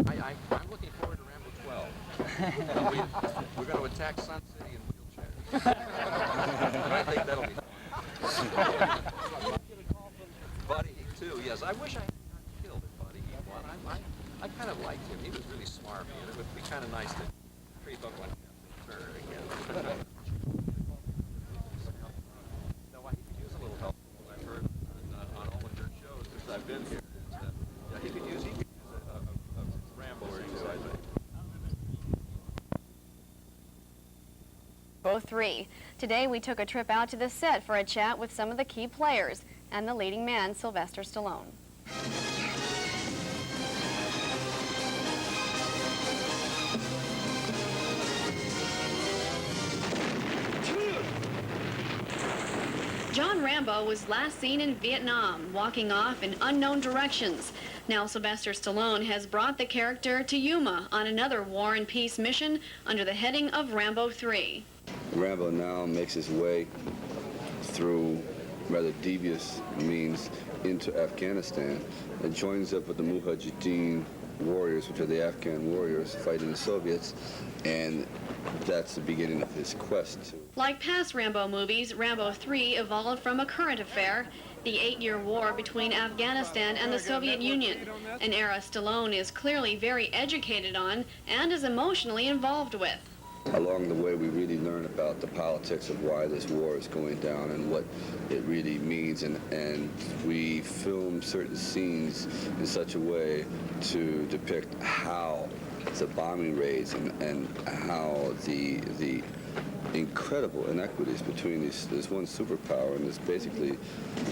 I'm looking forward to Rambo 12. We're going to attack Sun City in wheelchairs. I think that'll be fun. Buddy, too, yes. I wish I had not killed at Buddy one. I kind of liked him. He was really smart, and it would be kind of nice to creep up on Turner again. No, he could use a little help. I've heard on all of your shows since I've been here. Yeah, he could use a Rambo or two, I think. Rambo 3. Today we took a trip out to the set for a chat with some of the key players and the leading man, Slyvester Stallone. John Rambo was last seen in Vietnam, walking off in unknown directions. Now Slyvester Stallone has brought the character to Yuma on another war and peace mission under the heading of Rambo III. Rambo now makes his way through rather devious means into Afghanistan and joins up with the Mujahideen warriors, which are the Afghan warriors fighting the Soviets, and that's the beginning of his quest to... Like past Rambo movies, Rambo III evolved from a current affair, the 8-year war between Afghanistan and the Soviet Union, an era Stallone is clearly very educated on and is emotionally involved with. Along the way, we really learn about the politics of why this war is going down and what it really means, and we film certain scenes in such a way to depict how the bombing raids and how the incredible inequities between this one superpower and this basically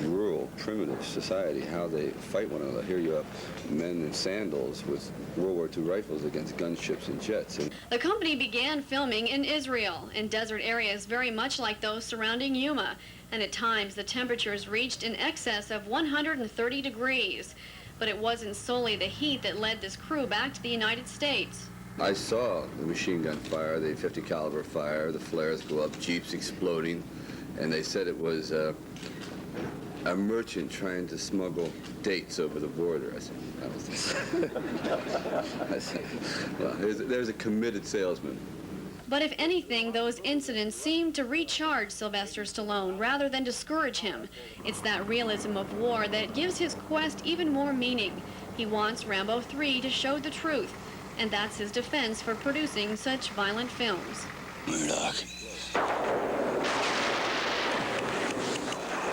rural, primitive society, how they fight one another. Here you have men in sandals with World War II rifles against gunships and jets. The company began filming in Israel, in desert areas very much like those surrounding Yuma, and at times the temperatures reached in excess of 130 degrees. But it wasn't solely the heat that led this crew back to the United States. I saw the machine gun fire, the 50 caliber fire, the flares go up, jeeps exploding, and they said it was a merchant trying to smuggle dates over the border. I said, well, there's a committed salesman. But if anything, those incidents seem to recharge Slyvester Stallone rather than discourage him. It's that realism of war that gives his quest even more meaning. He wants Rambo III to show the truth, and that's his defense for producing such violent films. Murdoch,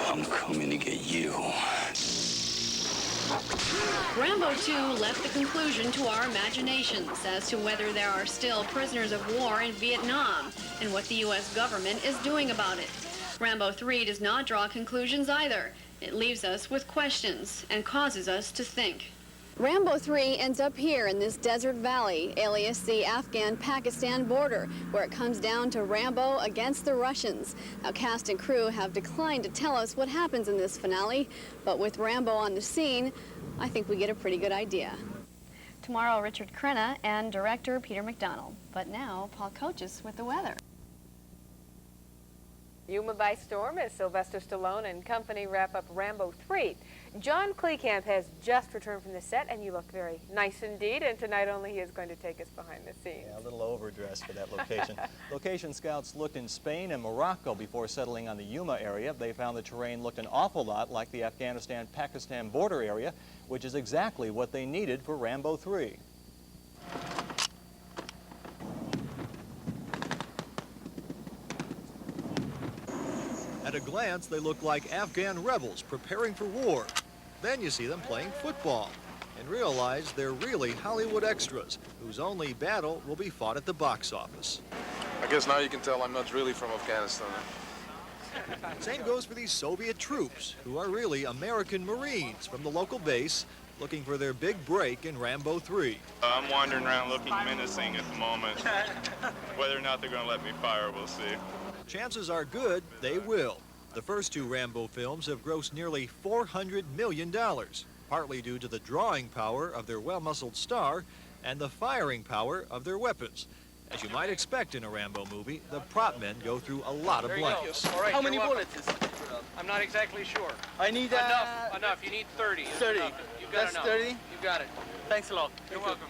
I'm coming to get you. Rambo 2 left the conclusion to our imaginations as to whether there are still prisoners of war in Vietnam and what the U.S. government is doing about it. Rambo 3 does not draw conclusions either. It leaves us with questions and causes us to think. Rambo 3 ends up here in this desert valley, alias the Afghan-Pakistan border, where it comes down to Rambo against the Russians. Now, cast and crew have declined to tell us what happens in this finale, but with Rambo on the scene, I think we get a pretty good idea. Tomorrow, Richard Crenna and director Peter McDonald. But now, Paul Coaches with the weather. Yuma by storm as Slyvester Stallone and company wrap up Rambo 3. John Kleekamp has just returned from the set, and you look very nice indeed. And tonight only he is going to take us behind the scenes. Yeah, a little overdressed for that location. Location scouts looked in Spain and Morocco before settling on the Yuma area. They found the terrain looked an awful lot like the Afghanistan-Pakistan border area, which is exactly what they needed for Rambo 3. At a glance, they look like Afghan rebels preparing for war. Then you see them playing football and realize they're really Hollywood extras whose only battle will be fought at the box office. I guess now you can tell I'm not really from Afghanistan. Same goes for these Soviet troops, who are really American Marines from the local base looking for their big break in Rambo 3. I'm wandering around looking menacing at the moment. Whether or not they're going to let me fire, we'll see. Chances are good they will. The first two Rambo films have grossed nearly $400 million, partly due to the drawing power of their well-muscled star and the firing power of their weapons. As you might expect in a Rambo movie, the prop men go through a lot of blanks. How many bullets is it? I'm not exactly sure. I need Enough. You need 30. 30. Enough. You've got That's enough. 30? You got it. Thanks a lot. You're welcome.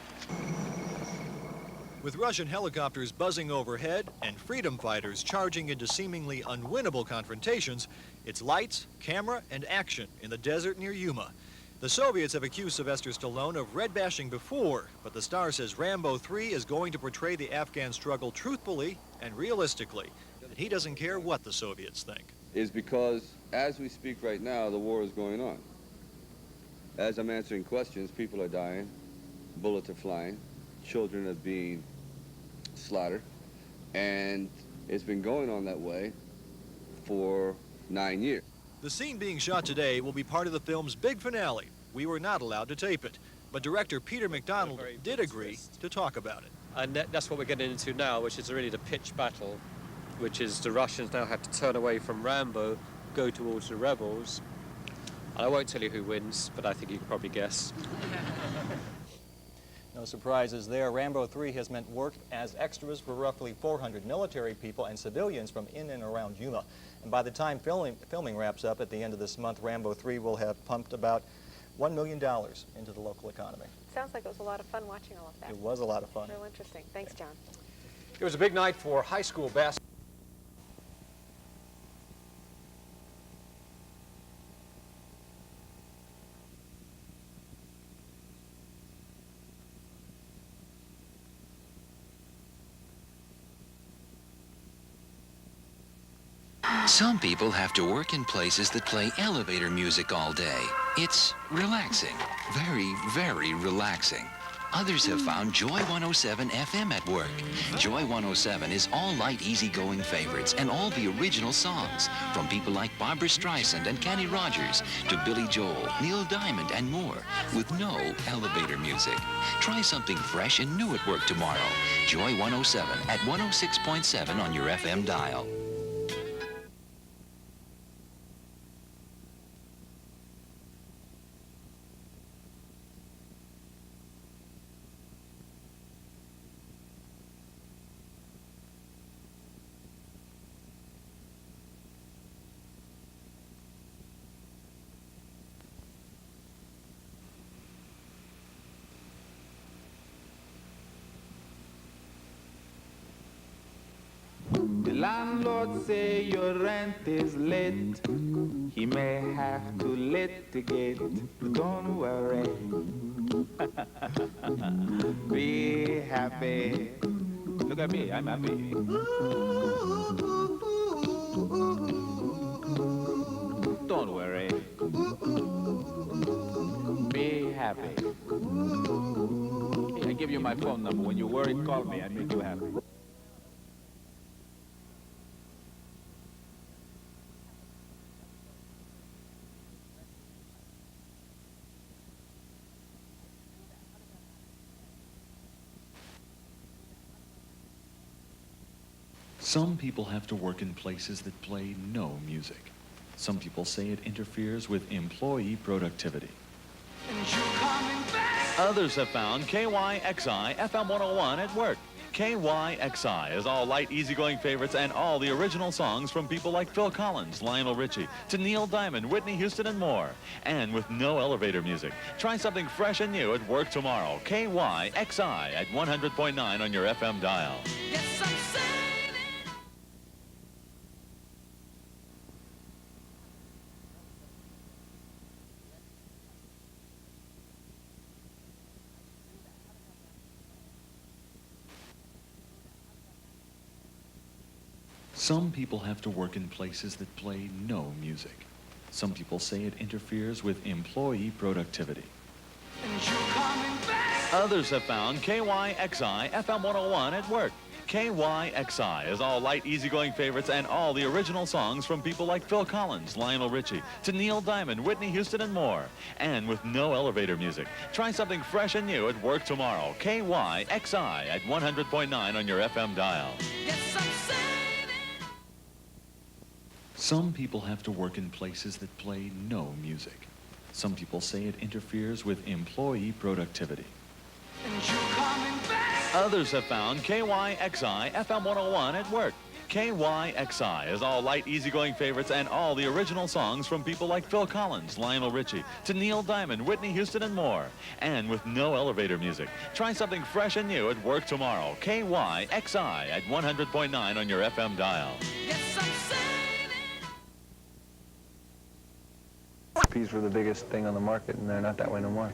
With Russian helicopters buzzing overhead and freedom fighters charging into seemingly unwinnable confrontations, it's lights, camera, and action in the desert near Yuma. The Soviets have accused Slyvester Stallone of red bashing before, but the star says Rambo III is going to portray the Afghan struggle truthfully and realistically. And he doesn't care what the Soviets think. Is because as we speak right now, the war is going on. As I'm answering questions, people are dying, bullets are flying, children are being slaughtered, and it's been going on that way for 9 years. The scene being shot today will be part of the film's big finale. We were not allowed to tape it, but director Peter McDonald did agree to talk about it. And that's what we're getting into now, which is really the pitch battle, which is the Russians now have to turn away from Rambo, go towards the rebels. And I won't tell you who wins, but I think you can probably guess. No surprises there. Rambo III has meant work as extras for roughly 400 military people and civilians from in and around Yuma. And by the time filming wraps up at the end of this month, Rambo III will have pumped about $1 million into the local economy. Sounds like it was a lot of fun watching all of that. It was a lot of fun. Real interesting. Thanks, John. It was a big night for high school basketball. Some people have to work in places that play elevator music all day. It's relaxing. Very, very relaxing. Others have found Joy 107 FM at work. Joy 107 is all light, easygoing favorites and all the original songs from people like Barbra Streisand and Kenny Rogers to Billy Joel, Neil Diamond, and more with no elevator music. Try something fresh and new at work tomorrow. Joy 107 at 106.7 on your FM dial. The landlord say your rent is late. He may have to litigate. Don't worry. Be happy. Look at me, I'm happy. Don't worry. Be happy. Hey, I give you my phone number. When you're worried, call me. I make you happy. Some people have to work in places that play no music. Some people say it interferes with employee productivity. Others have found KYXI FM 101 at work. KYXI is all light, easygoing favorites and all the original songs from people like Phil Collins, Lionel Richie, to Neil Diamond, Whitney Houston, and more. And with no elevator music. Try something fresh and new at work tomorrow. KYXI at 100.9 on your FM dial. Yes, I'm saying. Some people have to work in places that play no music. Some people say it interferes with employee productivity. Others have found KYXI FM 101 at work. KYXI is all light, easygoing favorites and all the original songs from people like Phil Collins, Lionel Richie, to Neil Diamond, Whitney Houston, and more. And with no elevator music. Try something fresh and new at work tomorrow. KYXI at 100.9 on your FM dial. Yes, I'm saying. Some people have to work in places that play no music. Some people say it interferes with employee productivity. Others have found KYXI FM 101 at work. KYXI is all light, easygoing favorites and all the original songs from people like Phil Collins, Lionel Richie, to Neil Diamond, Whitney Houston, and more. And with no elevator music. Try something fresh and new at work tomorrow. KYXI at 100.9 on your FM dial. LPs were the biggest thing on the market, and they're not that way no more.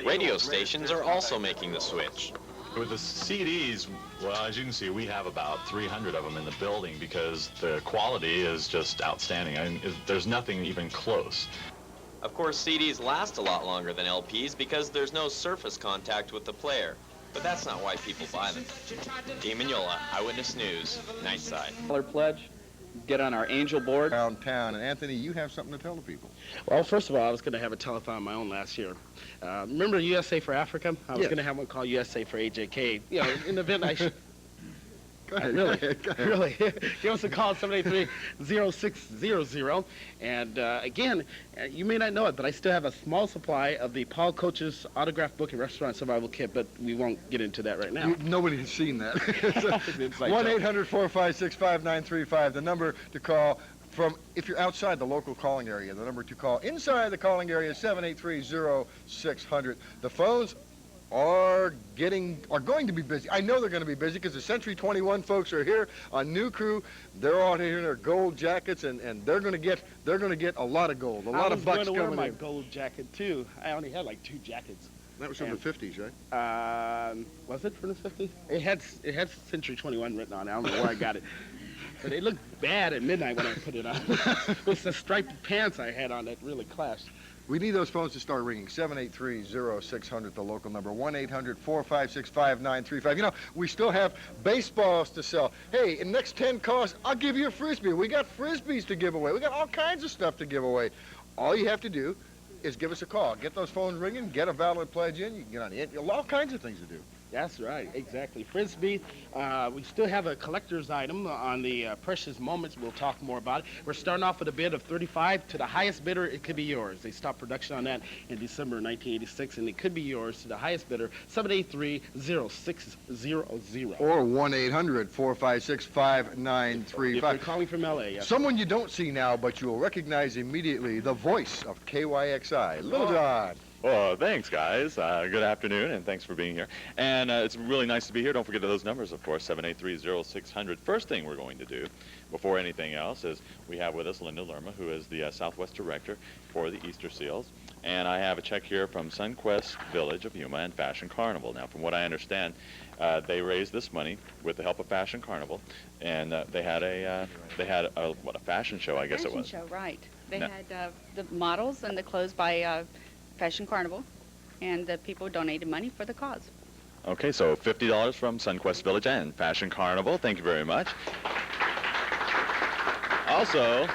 Radio stations are also making the switch. With the CDs, well, as you can see, we have about 300 of them in the building because the quality is just outstanding. I mean, there's nothing even close. Of course, CDs last a lot longer than LPs because there's no surface contact with the player. But that's not why people buy them. Dean Mignola, Eyewitness News, Nightside. Pledge. Get on our angel board. Downtown. And Anthony, you have something to tell the people. Well, first of all, I was going to have a telethon of my own last year. Remember USA for Africa? I was going to have one called USA for AJK. You know, in the event I should... Go ahead, really. Give us a call at 783-0600. And again, you may not know it, but I still have a small supply of the Paul Coach's autograph book and restaurant survival kit, but we won't get into that right now. Nobody has seen that. 1-800-456-5935, the number to call from, if you're outside the local calling area, the number to call inside the calling area is 783-0600. The phones are going to be busy. I know they're going to be busy because the Century 21 folks are here on New Crew. They're all here in their gold jackets, and they're going to get a lot of gold, a lot of bucks coming in. I was going to wear my gold jacket too. I only had like 2 jackets. That was from the 50s, right? Was it from the 50s? It had Century 21 written on it. I don't know where I got it. But it looked bad at midnight when I put it on. It's the striped pants I had on that really clashed. We need those phones to start ringing. 783-0600, the local number. 1-800-456-5935. You know, we still have baseballs to sell. Hey, in the next 10 calls, I'll give you a Frisbee. We got Frisbees to give away. We got all kinds of stuff to give away. All you have to do is give us a call. Get those phones ringing, get a valid pledge in. You can get on the end. All kinds of things to do. That's right, exactly. Frisbee, we still have a collector's item on the Precious Moments. We'll talk more about it. We're starting off with a bid of $35. To the highest bidder, it could be yours. They stopped production on that in December 1986, and it could be yours to the highest bidder, 783-0600. Or 1-800-456-5935. If you're calling from L.A., yes. Someone you don't see now, but you'll recognize immediately, the voice of KYXI, Little John. Well, thanks, guys. Good afternoon, and thanks for being here. And it's really nice to be here. Don't forget those numbers, of course, 783-0600. First thing we're going to do, before anything else, is we have with us Linda Lerma, who is the Southwest Director for the Easter Seals. And I have a check here from Sunquest Village of Yuma and Fashion Carnival. Now, from what I understand, they raised this money with the help of Fashion Carnival, and they had a fashion show, I guess it was. Fashion show, right. They had the models and the clothes by Fashion Carnival, and the people donated money for the cause. Okay, so $50 from Sunquest Village and Fashion Carnival. Thank you very much. Also,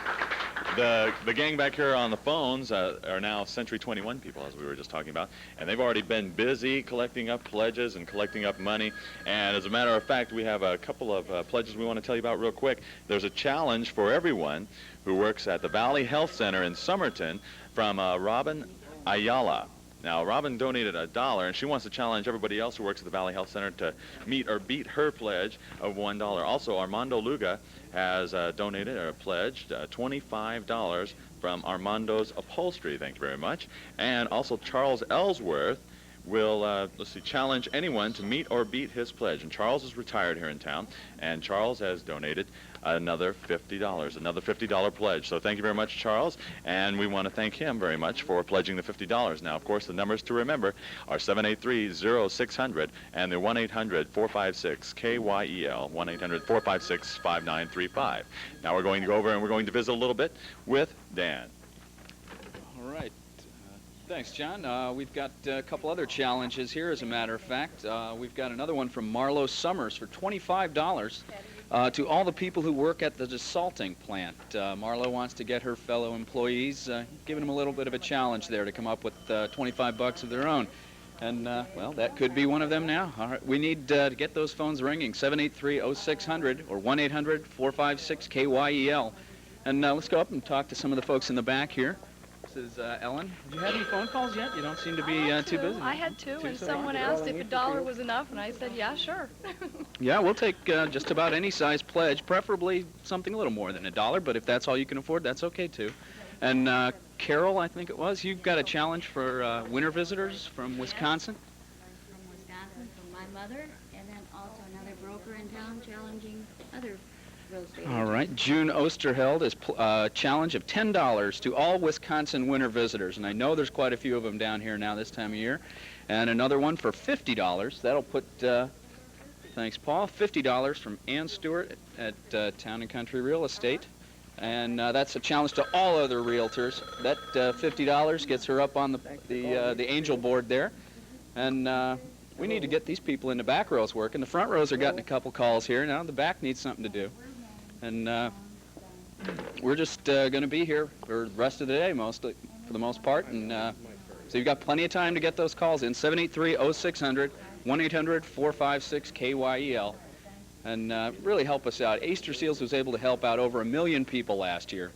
the gang back here on the phones are now Century 21 people, as we were just talking about, and they've already been busy collecting up pledges and collecting up money. And as a matter of fact, we have a couple of pledges we want to tell you about real quick. There's a challenge for everyone who works at the Valley Health Center in Somerton from Robin Ayala. Now, Robin donated $1, and she wants to challenge everybody else who works at the Valley Health Center to meet or beat her pledge of $1. Also, Armando Luga has donated or pledged $25 from Armando's Upholstery. Thank you very much. And also, Charles Ellsworth will, challenge anyone to meet or beat his pledge. And Charles is retired here in town, and Charles has donated another $50, another $50 pledge. So thank you very much, Charles, and we want to thank him very much for pledging the $50. Now, of course, the numbers to remember are 783-0600 and the 1-800-456-KYEL, 1-800-456-5935. Now we're going to go over and we're going to visit a little bit with Dan. All right. Thanks, John. We've got a couple other challenges here, as a matter of fact. We've got another one from Marlo Summers for $25 to all the people who work at the desalting plant. Marlo wants to get her fellow employees, giving them a little bit of a challenge there to come up with $25 of their own. And, well, that could be one of them now. All right, we need to get those phones ringing, 783-0600 or 1-800-456-KYEL. And let's go up and talk to some of the folks in the back here. This is Ellen. Have you had any phone calls yet? You don't seem to be too busy. I had two, and so someone far. asked if $1 was enough, and I said, yeah, sure. Yeah, we'll take just about any size pledge, preferably something a little more than $1, but if that's all you can afford, that's okay too. And Carol, I think it was, you've got a challenge for winter visitors from Wisconsin? From Wisconsin, from my mother, and then also another broker in town challenging other real estate All right. June Osterheld is a challenge of $10 to all Wisconsin winter visitors, and I know there's quite a few of them down here now this time of year. And another one for $50. That'll put, thanks, Paul, $50 from Ann Stewart at Town & Country Real Estate. And that's a challenge to all other realtors. That $50 gets her up on the angel board there. And we need to get these people in the back rows working. The front rows are getting a couple calls here. Now the back needs something to do. And we're just going to be here for the rest of the day, mostly, for the most part. And so you've got plenty of time to get those calls in. 783-0600, 1-800-456-KYEL. And really help us out. Easter Seals was able to help out over 1 million people last year.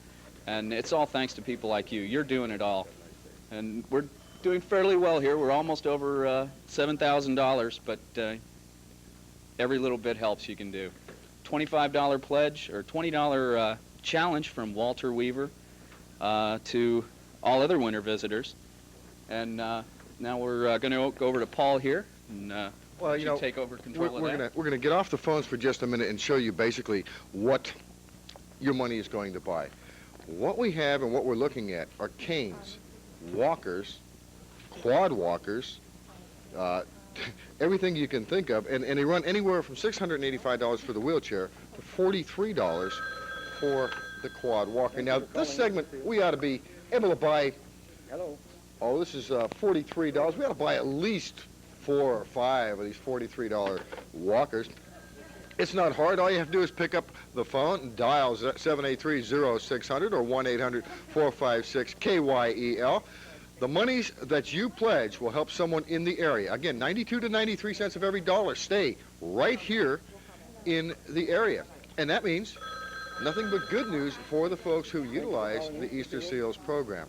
And it's all thanks to people like you. You're doing it all. And we're doing fairly well here. We're almost over $7,000, but every little bit helps you can do. $25 pledge or $20 challenge from Walter Weaver to all other winter visitors. And now we're going to go over to Paul here. And, well, you know, take over control of that. We're gonna get off the phones for just a minute and show you basically what your money is going to buy. What we have and what we're looking at are canes, walkers, quad walkers, everything you can think of, and they run anywhere from $685 for the wheelchair to $43 for the quad walker. Now, this segment, we ought to be able to buy, oh, this is $43. We ought to buy at least 4 or 5 of these $43 walkers. It's not hard. All you have to do is pick up the phone and dial 783-0600 or 1-800-456-KYEL. The monies that you pledge will help someone in the area. Again, 92 to 93 cents of every dollar stay right here in the area. And that means nothing but good news for the folks who utilize the Easter Seals program.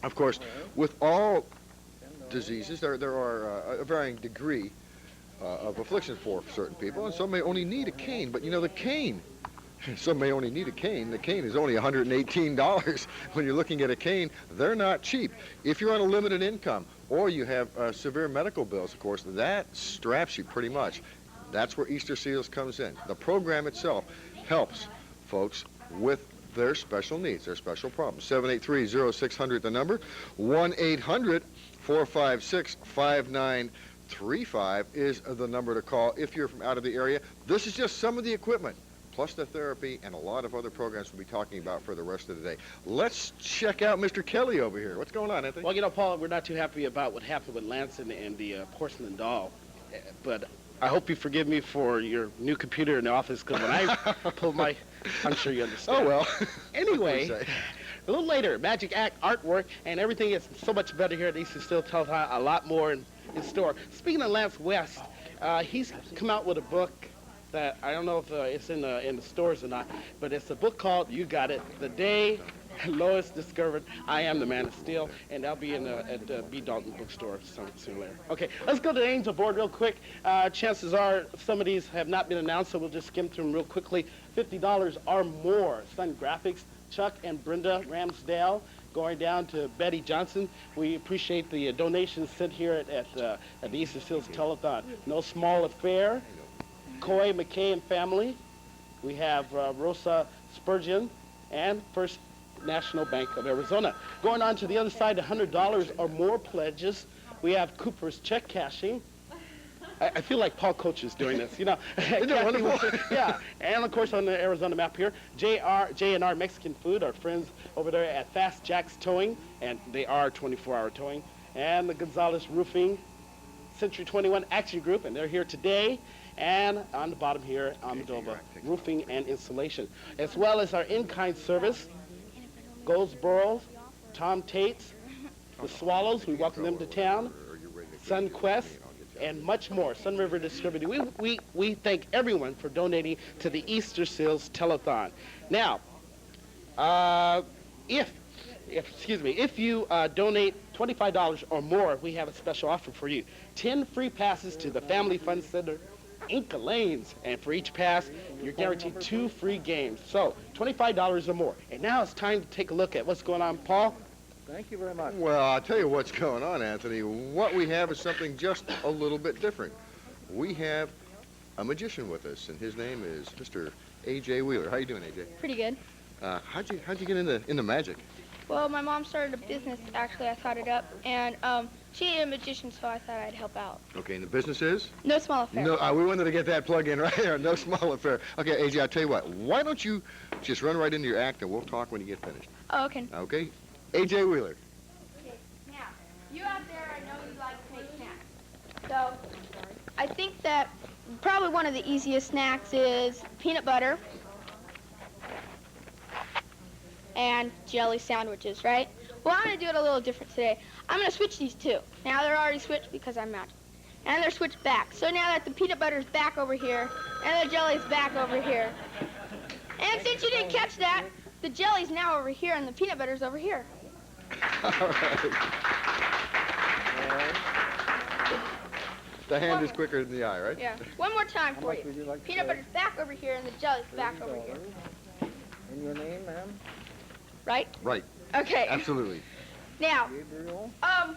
Of course, with all diseases, there are a varying degree of affliction for certain people, and some may only need a cane. But you know, the cane, some may only need a cane. The cane is only $118. When you're looking at a cane, they're not cheap. If you're on a limited income or you have severe medical bills, of course, that straps you pretty much. That's where Easter Seals comes in. The program itself helps folks with their special needs, their special problems. 783-0600, the number. 1-800-456-5935 is the number to call if you're from out of the area. This is just some of the equipment, plus the therapy and a lot of other programs we'll be talking about for the rest of the day. Let's check out Mr. Kelly over here. What's going on, Anthony? Well, you know, Paul, we're not too happy about what happened with Lance and the porcelain doll, but I hope you forgive me for your new computer in the office, because when I pull my, I'm sure you understand. Oh, well. Anyway, a little later, Magic Act artwork, and everything is so much better here at Easter Seals Telethon, a lot more in store. Speaking of Lance West, he's come out with a book that I don't know if it's in the stores or not, but it's a book called, you got it, The Day Lois Discovered I Am the Man of Steel, and that'll be at B. Dalton Bookstore soon later. Okay, let's go to the Angel Board real quick. Chances are some of these have not been announced, so we'll just skim through them real quickly. $50 or more. Sun Graphics, Chuck and Brenda Ramsdale, going down to Betty Johnson. We appreciate the donations sent here at the Easter Seals Telethon. No Small Affair, Coy McKay and family. We have Rosa Spurgeon and First National Bank of Arizona. Going on to the other side, $100 or more pledges. We have Cooper's check cashing. I feel like Paul Coach is doing this, you know. Isn't it wonderful? Yeah, and of course on the Arizona map here, J&R Mexican Food, our friends over there at Fast Jack's Towing, and they are 24-hour towing, and the Gonzalez Roofing, Century 21 Action Group, and they're here today. And on the bottom here, Almadova Roofing and Installation, as well as our in-kind service, Goldsboro, Tom Tate's, the Swallows, we welcome them to town, SunQuest, and much more. Sun River Distributing. We thank everyone for donating to the Easter Seals Telethon. Now, if if you donate $25 or more, we have a special offer for you. 10 free passes to the Family Fun Center, Inca Lanes, and for each pass, you're guaranteed 2 free games. So, $25 or more. And now it's time to take a look at what's going on. Paul? Thank you very much. Well, I'll tell you what's going on, Anthony. What we have is something just a little bit different. We have a magician with us, and his name is Mr. A.J. Wheeler. How you doing, A.J.? Pretty good. How'd you get into magic? Well, my mom started a business, actually. I thought it up, and she ain't a magician, so I thought I'd help out. Okay, and the business is? No Small Affair. No, we wanted to get that plug in right there. No Small Affair. Okay, AJ, I'll tell you what. Why don't you just run right into your act, and we'll talk when you get finished. Oh, okay. Okay? AJ Wheeler. Okay, now, you out there, I know you like to make snacks. So, I think that probably one of the easiest snacks is peanut butter and jelly sandwiches, right? Well, I'm going to do it a little different today. I'm going to switch these two. Now they're already switched because I'm magic. And they're switched back. So now that the peanut butter's back over here and the jelly's back over here. And since you didn't catch that, the jelly's now over here and the peanut butter's over here. All right. The hand is quicker than the eye, right? Yeah. One more time for you. Peanut butter's back over here and the jelly's back over here. And your name, ma'am? Right? Right. Okay. Absolutely. Now, I want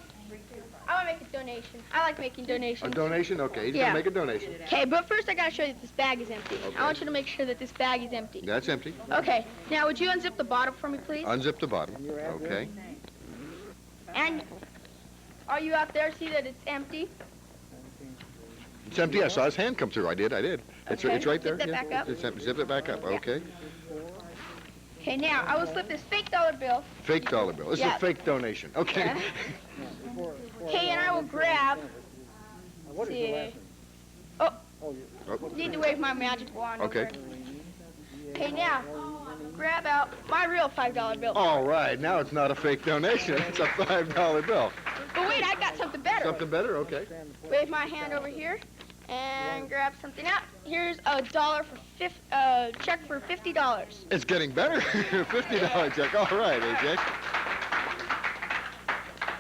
to make a donation. I like making donations. A donation? Okay, he's going to make a donation. Okay, but first I got to show you that this bag is empty. Okay. I want you to make sure that this bag is empty. That's empty. Okay. Now, would you unzip the bottom for me, please? Unzip the bottom. Okay. And are you out there? See that it's empty? It's empty. I saw his hand come through. I did. It's Okay. right there. Zip that back up. It's empty. Zip it back up. Okay. Okay, now I will slip this fake dollar bill. Fake dollar bill. This is Yeah. a fake donation. Okay. Yeah. Okay, and I will grab. What is your last name? Oh, need to wave my magic wand. Okay. over. Okay, now grab out my real $5 bill. All right. Now it's not a fake donation. It's a $5 bill. But wait, I got something better. Something better? Okay. Wave my hand over here and grab something out. Here's a check for $50. It's getting better. $50 check. All right, AJ.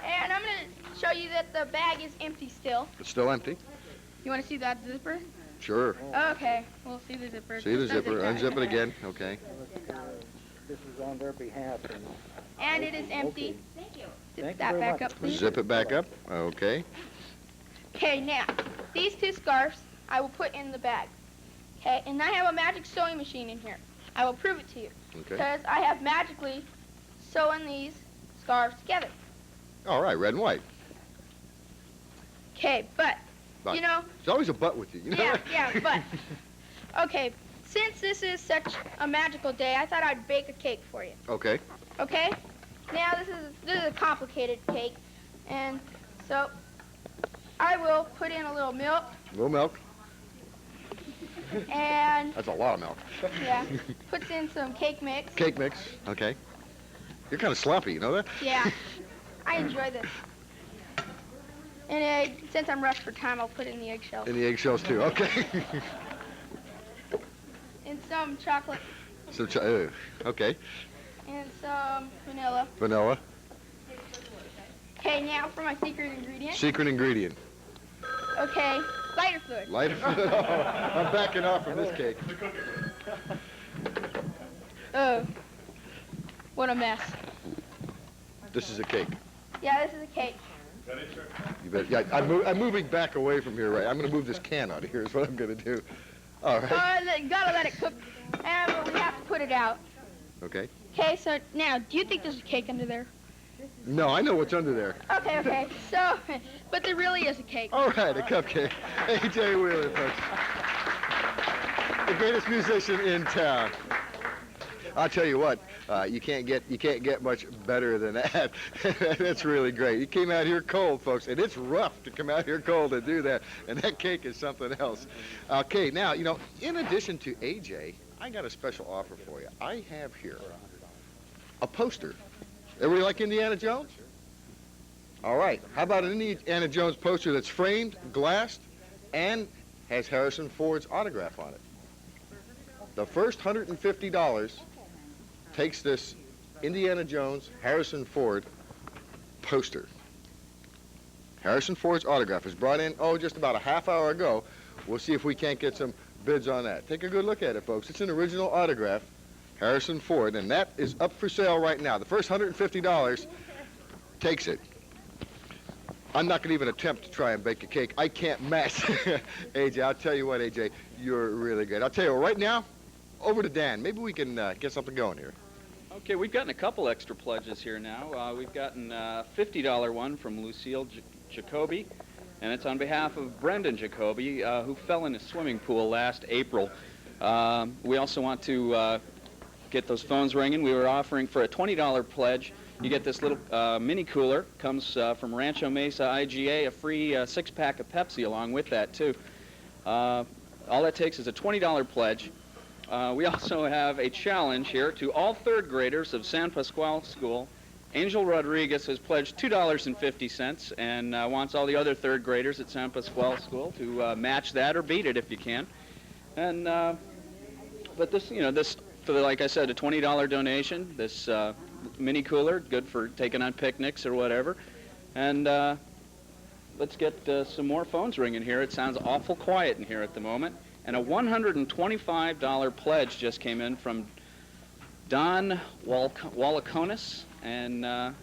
And I'm going to show you that the bag is empty still. It's still empty. You want to see that zipper? Sure. Okay, we'll see the zipper. See the zipper. Unzip that. Unzip it again. Okay. This is on their behalf. And it is empty. Thank you. Zip that back up, please. Zip it back up. Okay. Okay, now, these 2 scarves I will put in the bag. Okay, and I have a magic sewing machine in here. I will prove it to you. Okay. Because I have magically sewn these scarves together. All right. Red and white. Okay, but, you know... There's always a but with you. You know? Yeah, but... Okay, since this is such a magical day, I thought I'd bake a cake for you. Okay. Okay? Now, this is a complicated cake. And so, I will put in a little milk. A little milk. And... That's a lot of milk. Yeah. Puts in some cake mix. Cake mix. Okay. You're kind of sloppy, you know that? Yeah. I enjoy this. And since I'm rushed for time, I'll put in the eggshells. And the eggshells, too. Okay. And some chocolate. Okay. And some vanilla. Vanilla. Okay, now for my secret ingredient. Secret ingredient. Okay, lighter fluid. Lighter fluid. Oh, I'm backing off from this cake. Oh, what a mess. This is a cake. Yeah, this is a cake. You bet. Yeah, I'm moving back away from here, right? I'm going to move this can out of here is what I'm going to do. All right. You gotta let it cook, and we have to put it out. Okay. Okay, so now, do you think there's a cake under there? No, I know what's under there. Okay. So, but there really is a cake. All right, a cupcake. A.J. Wheeler, folks. The greatest musician in town. I'll tell you what, you can't get much better than that. That's really great. He came out here cold, folks, and it's rough to come out here cold and do that. And that cake is something else. Okay, now, you know, in addition to AJ, I got a special offer for you. I have here a poster. Everybody like Indiana Jones? All right. How about an Indiana Jones poster that's framed, glassed, and has Harrison Ford's autograph on it? The first $150 takes this Indiana Jones, Harrison Ford poster. Harrison Ford's autograph was brought in, just about a half hour ago. We'll see if we can't get some bids on that. Take a good look at it, folks. It's an original autograph, Harrison Ford, and that is up for sale right now. The first $150 takes it. I'm not going to even attempt to try and bake a cake. I can't match AJ. I'll tell you what, AJ, you're really good. I'll tell you what, right now, over to Dan. Maybe we can get something going here. Okay, we've gotten a couple extra pledges here now. We've gotten a $50 one from Lucille Jacoby, and it's on behalf of Brendan Jacoby, who fell in a swimming pool last April. We also want to get those phones ringing. We were offering for a $20 pledge. You get this little mini cooler. Comes from Rancho Mesa IGA, a free 6-pack of Pepsi along with that, too. All that takes is a $20 pledge. We also have a challenge here to all third graders of San Pasqual School. Angel Rodriguez has pledged $2.50 and wants all the other third graders at San Pasqual School to match that or beat it if you can. And but this, this for like I said, a $20 donation. This mini cooler, good for taking on picnics or whatever. And let's get some more phones ringing here. It sounds awful quiet in here at the moment. And a $125 pledge just came in from Don Wallaconis and of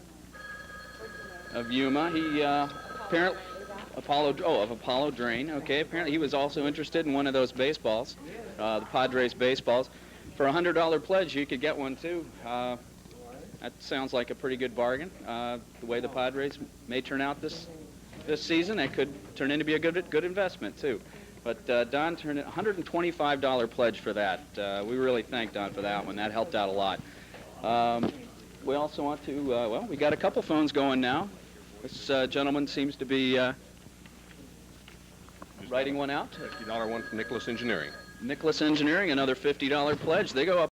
Yuma. He apparently of Apollo Drain. Okay, apparently he was also interested in one of those baseballs, the Padres baseballs. For a $100 pledge, you could get one too. That sounds like a pretty good bargain. The way the Padres may turn out this season, it could turn into be a good investment too. But Don turned in a $125 pledge for that. We really thank Don for that one. That helped out a lot. We also want to, well, we got a couple phones going now. This gentleman seems to be writing one out. $50 one from Nicholas Engineering. Nicholas Engineering, another $50 pledge. They go up